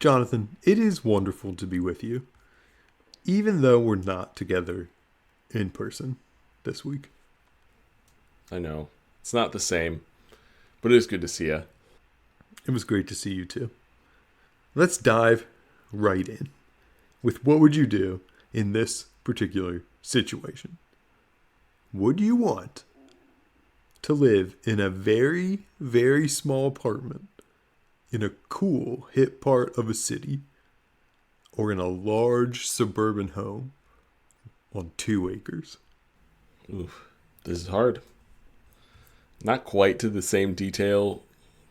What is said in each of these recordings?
Jonathan, it is wonderful to be with you, even though we're not together in person this week. I know. It's not the same, but it is good to see you. It was great to see you too. Let's dive right in with what would you do in this particular situation? Would you want to live in a very, very small apartment in a cool, hip part of a city, or in a large suburban home on 2 acres? Oof, this is hard. Not quite to the same detail.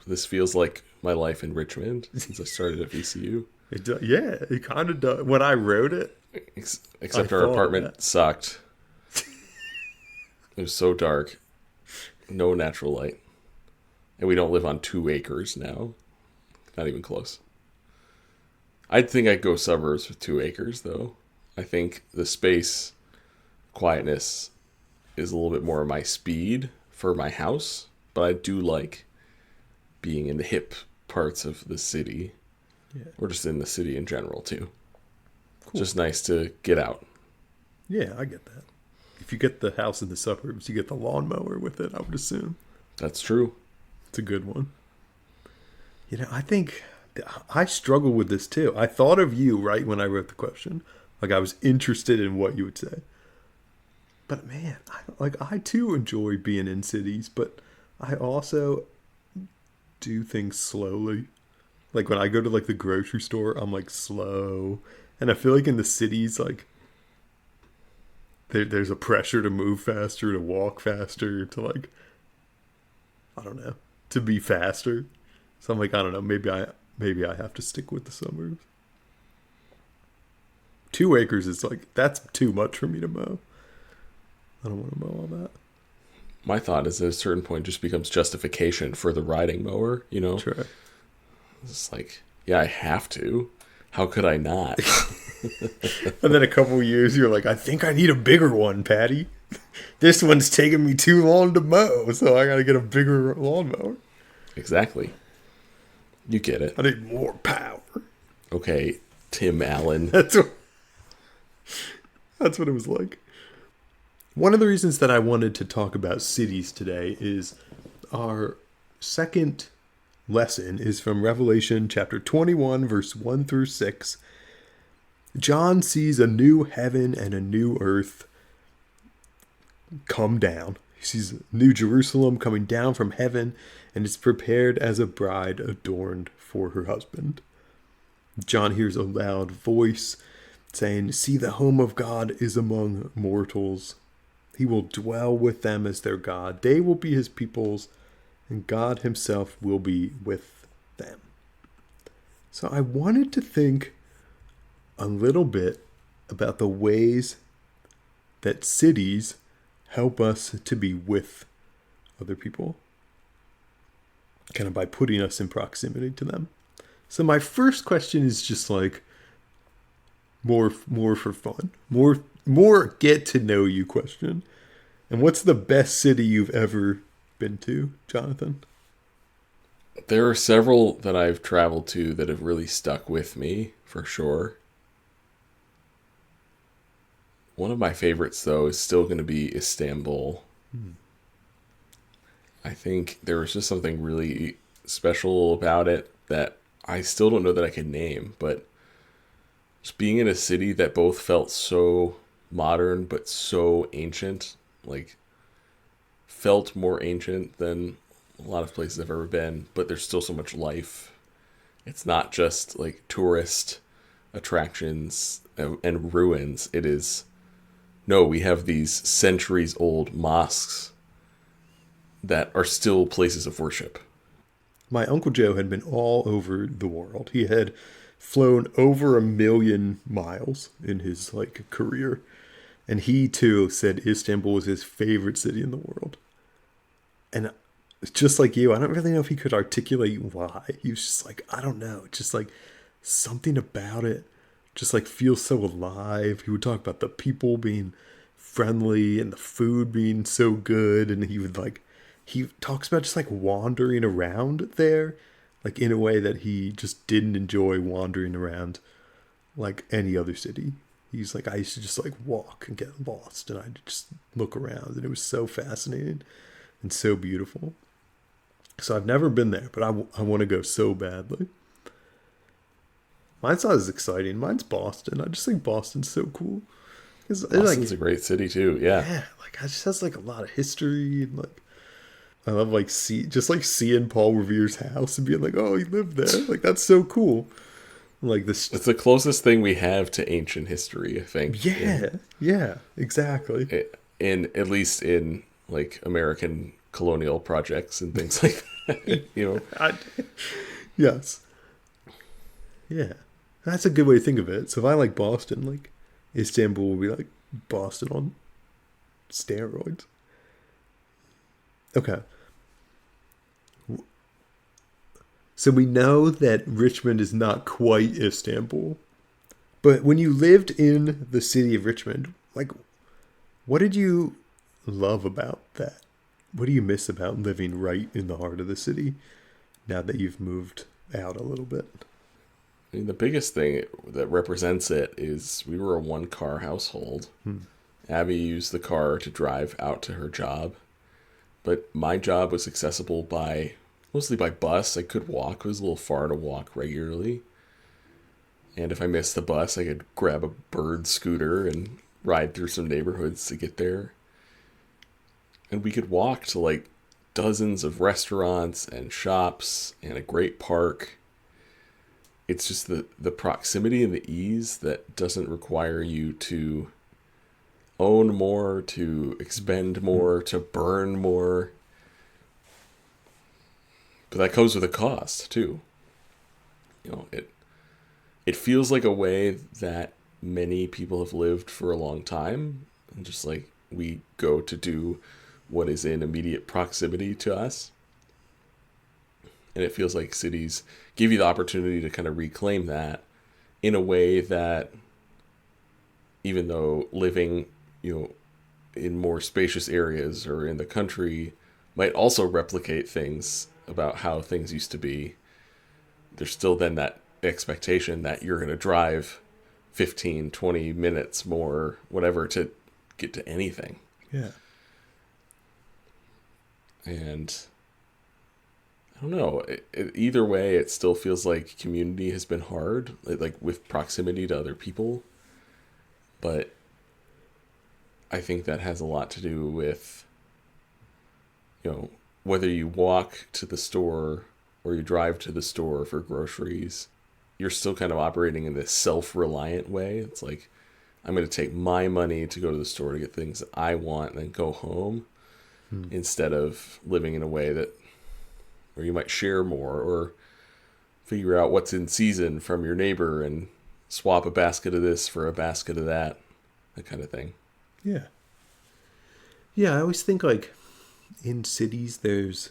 This feels like my life in Richmond since I started at VCU. It kind of does. When I wrote it, Except our apartment sucked. It was so dark. No natural light. And we don't live on 2 acres now. Not even close. I'd think I'd go suburbs with 2 acres, though. I think the space, quietness is a little bit more my speed for my house. But I do like being in the hip parts of the city. Yeah. Or just in the city in general, too. Cool. Just nice to get out. Yeah, I get that. If you get the house in the suburbs, you get the lawnmower with it, I would assume. That's true. It's a good one. You know, I think I struggle with this too. I thought of you right when I wrote the question. Like, I was interested in what you would say. But man, I too enjoy being in cities, but I also do things slowly. Like when I go to like the grocery store, I'm like slow. And I feel like in the cities, like there's a pressure to move faster, to walk faster, to like, I don't know, to be faster. So I'm like, I don't know, maybe I have to stick with the suburbs. 2 acres is like, that's too much for me to mow. I don't want to mow all that. My thought is at a certain point just becomes justification for the riding mower, you know? Sure. It's like, yeah, I have to. How could I not? And then a couple years, you're like, I think I need a bigger one, Patty. This one's taking me too long to mow, so I got to get a bigger lawnmower. Exactly. You get it. I need more power. Okay, Tim Allen. That's what it was like. One of the reasons that I wanted to talk about cities today is our second lesson is from Revelation chapter 21, verse 1 through 6. John sees a new heaven and a new earth come down. He sees New Jerusalem coming down from heaven, and is prepared as a bride adorned for her husband. John hears a loud voice saying, "See, the home of God is among mortals. He will dwell with them as their God. They will be his peoples, and God himself will be with them." So I wanted to think a little bit about the ways that cities help us to be with other people, kind of by putting us in proximity to them. So my first question is just like more for fun, more get to know you question. And what's the best city you've ever been to, Jonathan? There are several that I've traveled to that have really stuck with me, for sure. One of my favorites, though, is still going to be Istanbul. I think there was just something really special about it that I still don't know that I can name, but just being in a city that both felt so modern but so ancient, like felt more ancient than a lot of places I've ever been, but there's still so much life. It's not just like tourist attractions and ruins. It is, no, we have these centuries old mosques that are still places of worship. My Uncle Joe had been all over the world. He had flown over 1 million miles in his career. And he too said Istanbul was his favorite city in the world. And just like you, I don't really know if he could articulate why. He was just like, I don't know. Just like something about it just like feels so alive. He would talk about the people being friendly and the food being so good. And he talks about just like wandering around there. like in a way that he just didn't enjoy wandering around like any other city. He's like, I used to just like walk and get lost, and I'd just look around, and it was so fascinating and so beautiful. So I've never been there, but I want to go so badly. Mine's not as exciting. Mine's Boston. I just think Boston's so cool. Boston's a great city too. Yeah. Yeah, like it just has like a lot of history, and like I love like seeing Paul Revere's house and being like, oh, he lived there. Like that's so cool. Like this, it's the closest thing we have to ancient history, I think. Yeah, exactly. At least in like American colonial projects and things like that, Yes. Yeah. That's a good way to think of it. So if I like Boston, like Istanbul will be like Boston on steroids. Okay. So we know that Richmond is not quite Istanbul. But when you lived in the city of Richmond, like, what did you love about that? What do you miss about living right in the heart of the city now that you've moved out a little bit? I mean, the biggest thing that represents it is we were a one-car household. Abby used the car to drive out to her job. But my job was accessible mostly by bus. I could walk. It was a little far to walk regularly. And if I missed the bus, I could grab a bird scooter and ride through some neighborhoods to get there. And we could walk to like dozens of restaurants and shops and a great park. It's just the proximity and the ease that doesn't require you to own more, to expend more, to burn more. But that comes with a cost too. It feels like a way that many people have lived for a long time, and just like we go to do what is in immediate proximity to us. And it feels like cities give you the opportunity to kind of reclaim that in a way that, even though living, in more spacious areas or in the country might also replicate things about how things used to be, there's still then that expectation that you're going to drive 15, 20 minutes more, whatever, to get to anything. Yeah. And I don't know. Either way, it still feels like community has been hard, like with proximity to other people. But I think that has a lot to do with, whether you walk to the store or you drive to the store for groceries, you're still kind of operating in this self-reliant way. It's like, I'm going to take my money to go to the store to get things that I want and then go home, instead of living in a way that where you might share more or figure out what's in season from your neighbor and swap a basket of this for a basket of that kind of thing. Yeah. Yeah, I always think like in cities there's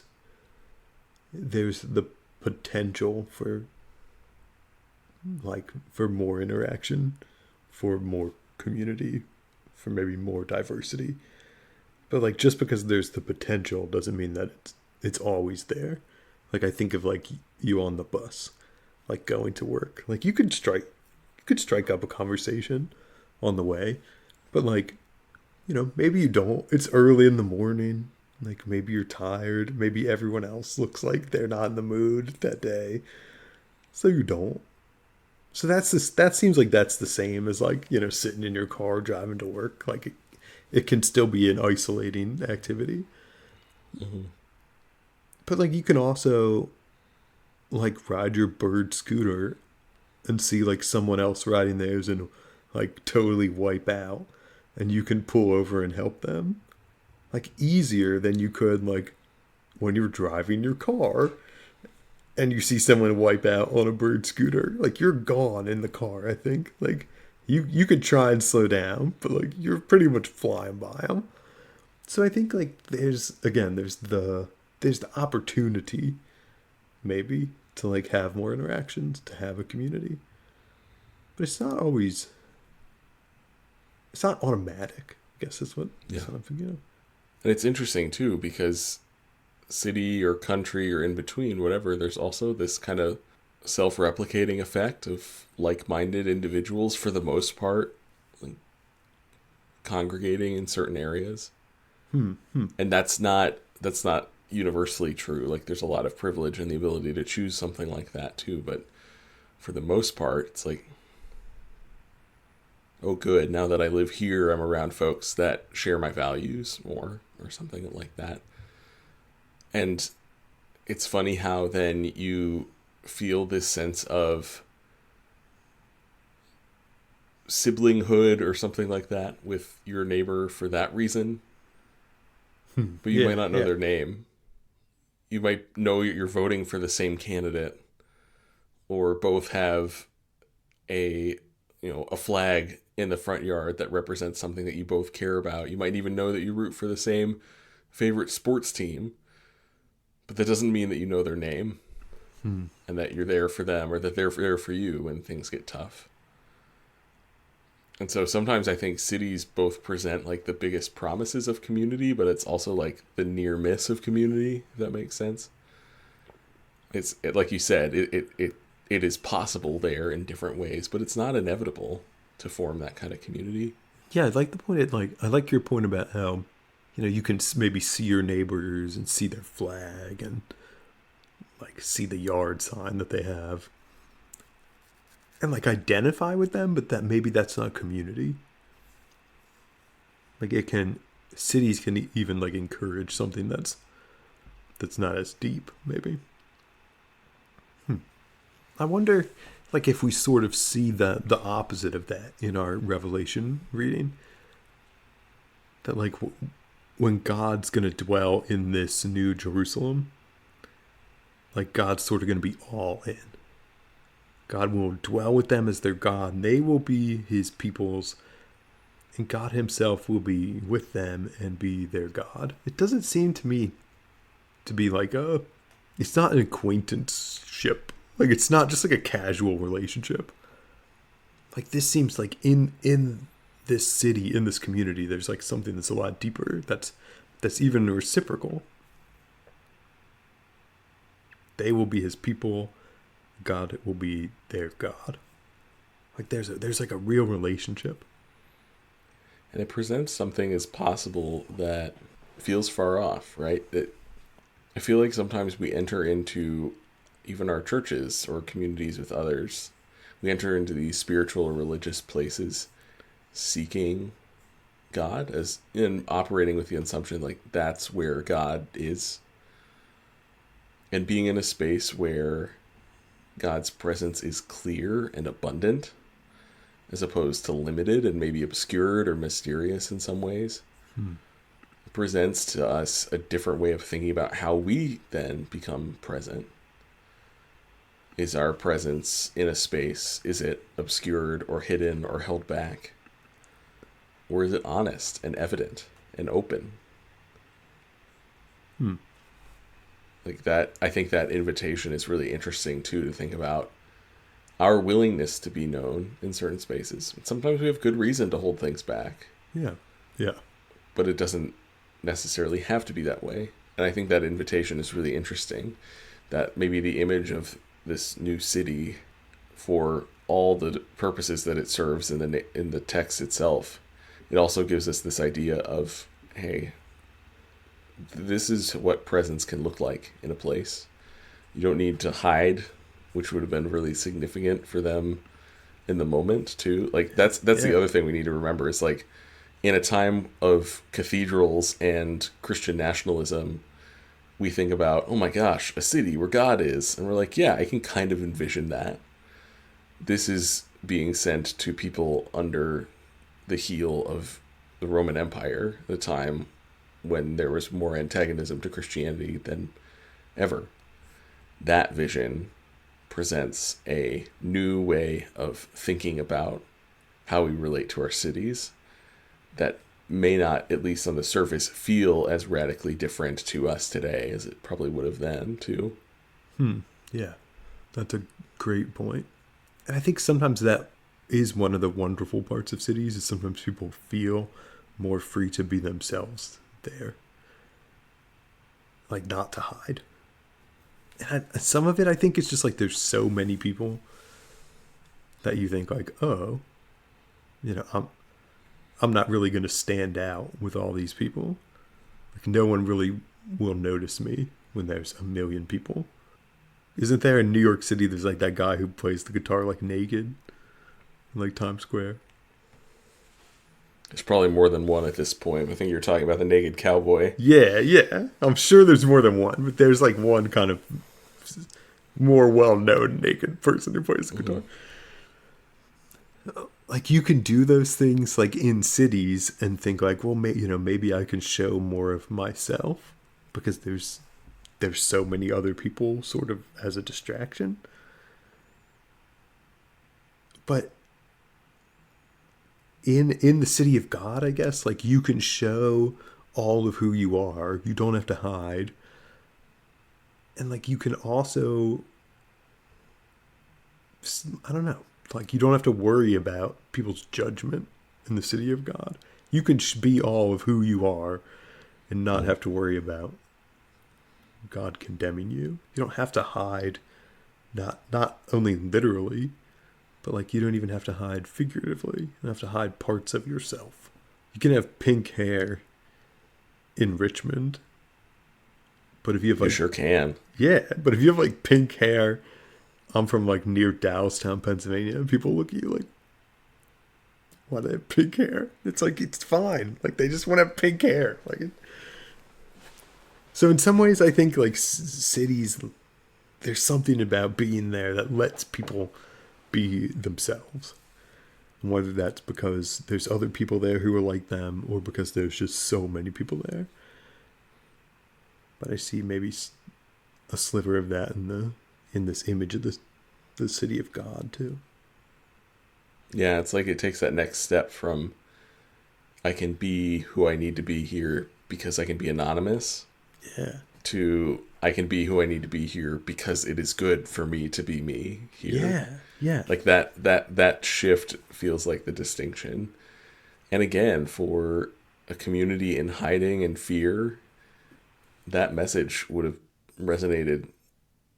the potential for more interaction, for more community, for maybe more diversity. But like just because there's the potential doesn't mean that it's always there. Like I think of like you on the bus, like going to work. Like you could strike up a conversation on the way, but like, maybe you don't. It's early in the morning. Like maybe you're tired. Maybe everyone else looks like they're not in the mood that day, so you don't. So that seems like that's the same as like, sitting in your car driving to work. Like it can still be an isolating activity. Mm-hmm. But like you can also like ride your bird scooter and see like someone else riding theirs and like totally wipe out, and you can pull over and help them. Like easier than you could like when you're driving your car and you see someone wipe out on a bird scooter. Like you're gone in the car, I think. Like you could try and slow down, but like you're pretty much flying by them. So I think like there's the opportunity maybe to like have more interactions, to have a community. But it's not automatic, I guess is what I'm thinking of. And it's interesting too, because city or country or in between, whatever, there's also this kind of self-replicating effect of like-minded individuals, for the most part, like, congregating in certain areas. And that's not universally true. Like, there's a lot of privilege in the ability to choose something like that too, but for the most part, it's like, oh good, now that I live here, I'm around folks that share my values more, or something like that. And it's funny how then you feel this sense of siblinghood or something like that with your neighbor for that reason. But you might not know their name. You might know you're voting for the same candidate, or both have a flag in the front yard that represents something that you both care about. You might even know that you root for the same favorite sports team, but that doesn't mean that you know their name and that you're there for them, or that they're there for you when things get tough. And so sometimes I think cities both present like the biggest promises of community, but it's also like the near miss of community, if that makes sense. Like you said, it is possible there in different ways, but it's not inevitable to form that kind of community. Yeah, I like the point. I like your point about how, you can maybe see your neighbors and see their flag and like see the yard sign that they have, and like identify with them, but that maybe that's not community. Like cities can even like encourage something that's not as deep, maybe. I wonder, like, if we sort of see the opposite of that in our Revelation reading. That, like, when God's going to dwell in this new Jerusalem, like, God's sort of going to be all in. God will dwell with them as their God, and they will be his peoples, and God himself will be with them and be their God. It doesn't seem to me to be like it's not an acquaintanceship. Like, it's not just like a casual relationship. Like, this seems like in this city, in this community, there's like something that's a lot deeper. That's even reciprocal. They will be his people. God will be their God. Like, there's like a real relationship. And it presents something as possible that feels far off, right? I feel like sometimes we enter into even our churches or communities with others. We enter into these spiritual or religious places seeking God and operating with the assumption like that's where God is. And being in a space where God's presence is clear and abundant, as opposed to limited and maybe obscured or mysterious in some ways, presents to us a different way of thinking about how we then become present. Is our presence in a space, is it obscured or hidden or held back? Or is it honest and evident and open? Like that, I think that invitation is really interesting too, to think about our willingness to be known in certain spaces. Sometimes we have good reason to hold things back. Yeah. But it doesn't necessarily have to be that way. And I think that invitation is really interesting, that maybe the image of this new city, for all the purposes that it serves in the text itself, it also gives us this idea of, hey, this is what presence can look like in a place. You don't need to hide, which would have been really significant for them in the moment too. Like that's the other thing we need to remember is, like, in a time of cathedrals and Christian nationalism, we think about, oh my gosh, a city where God is. And we're like, yeah, I can kind of envision that. This is being sent to people under the heel of the Roman Empire, the time when there was more antagonism to Christianity than ever. That vision presents a new way of thinking about how we relate to our cities that may not, at least on the surface, feel as radically different to us today as it probably would have then, too. Yeah, that's a great point. And I think sometimes that is one of the wonderful parts of cities, is sometimes people feel more free to be themselves there. like not to hide. And some of it, I think, is just like there's so many people that you think like, oh, I'm not really going to stand out with all these people. Like no one really will notice me when there's a million people. Isn't there in New York City? There's like that guy who plays the guitar like naked, in like Times Square. There's probably more than one at this point. I think you're talking about the naked cowboy. Yeah. I'm sure there's more than one, but there's like one kind of more well-known naked person who plays the guitar. Like you can do those things like in cities and think like, well, maybe I can show more of myself because there's so many other people sort of as a distraction. But in the city of God, I guess, like you can show all of who you are. You don't have to hide. And like you can also, I don't know, like you don't have to worry about people's judgment in the city of God. You can be all of who you are and not have to worry about God condemning you. You don't have to hide, not only literally, but like you don't even have to hide figuratively. You don't have to hide parts of yourself. You can have pink hair in Richmond, but if you have like, you sure can. Yeah, but if you have like pink hair, I'm from like near Doylestown, Pennsylvania, and people look at you like, why do they have pink hair? It's like, it's fine. Like they just want to have pink hair. Like, so in some ways, I think like cities, there's something about being there that lets people be themselves. And whether that's because there's other people there who are like them or because there's just so many people there. But I see maybe a sliver of that in this image of the city of God too. Yeah, it's like it takes that next step from I can be who I need to be here because I can be anonymous. Yeah. To I can be who I need to be here because it is good for me to be me here. Yeah. Like that shift feels like the distinction. And again, for a community in hiding and fear, that message would have resonated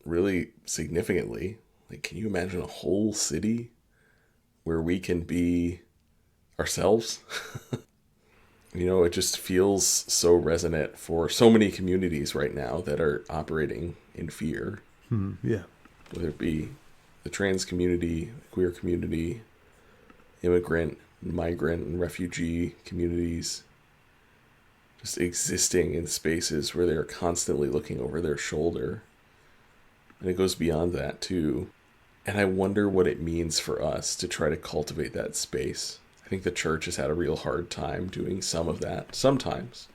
really significantly. Like, can you imagine a whole city where we can be ourselves? It just feels so resonant for so many communities right now that are operating in fear. Yeah. Whether it be the trans community, the queer community, immigrant, migrant, and refugee communities, just existing in spaces where they're constantly looking over their shoulder. And it goes beyond that too. And I wonder what it means for us to try to cultivate that space. I think the church has had a real hard time doing some of that, sometimes.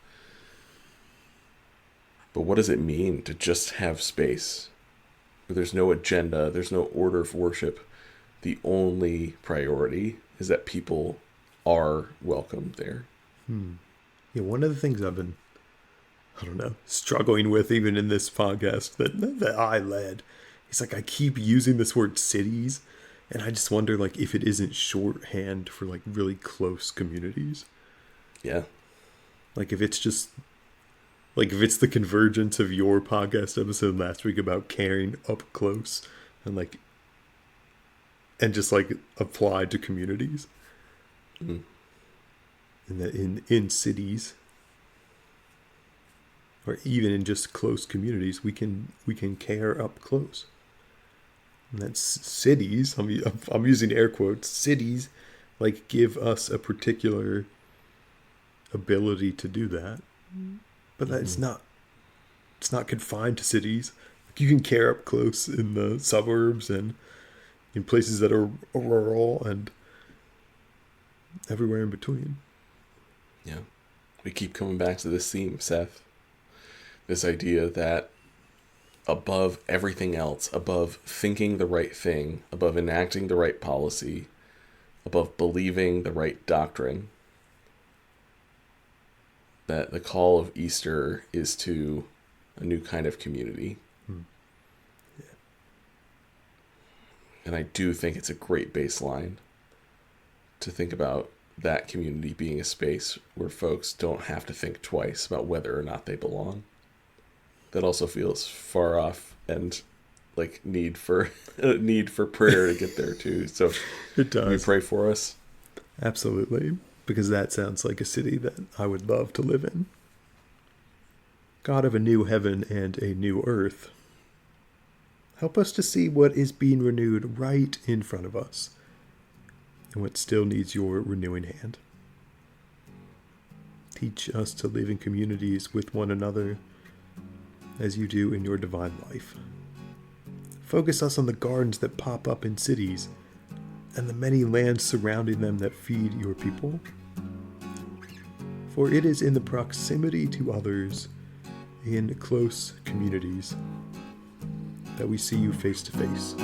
But what does it mean to just have space where there's no agenda, there's no order of worship? The only priority is that people are welcome there. Yeah, one of the things I've been, struggling with even in this podcast that I led, is like I keep using this word cities, and I just wonder like if it isn't shorthand for like really close communities. Yeah. Like if it's just like if it's the convergence of your podcast episode last week about caring up close and just like applied to communities. Mm. And that in cities or even in just close communities, we can care up close. And that's cities. I'm using air quotes. Cities like give us a particular ability to do that, but that's not. It's not confined to cities. Like you can care up close in the suburbs and in places that are rural and everywhere in between. Yeah. We keep coming back to this theme, Seth. This idea that above everything else, above thinking the right thing, above enacting the right policy, above believing the right doctrine, that the call of Easter is to a new kind of community. Yeah. And I do think it's a great baseline to think about that community being a space where folks don't have to think twice about whether or not they belong. that also feels far off and like need for a need for prayer to get there too. So It can you does. pray for us? Absolutely. Because that sounds like a city that I would love to live in. God of a new heaven and a new earth, help us to see what is being renewed right in front of us and what still needs your renewing hand. Teach us to live in communities with one another as you do in your divine life. Focus us on the gardens that pop up in cities and the many lands surrounding them that feed your people. For it is in the proximity to others, in close communities, that we see you face to face.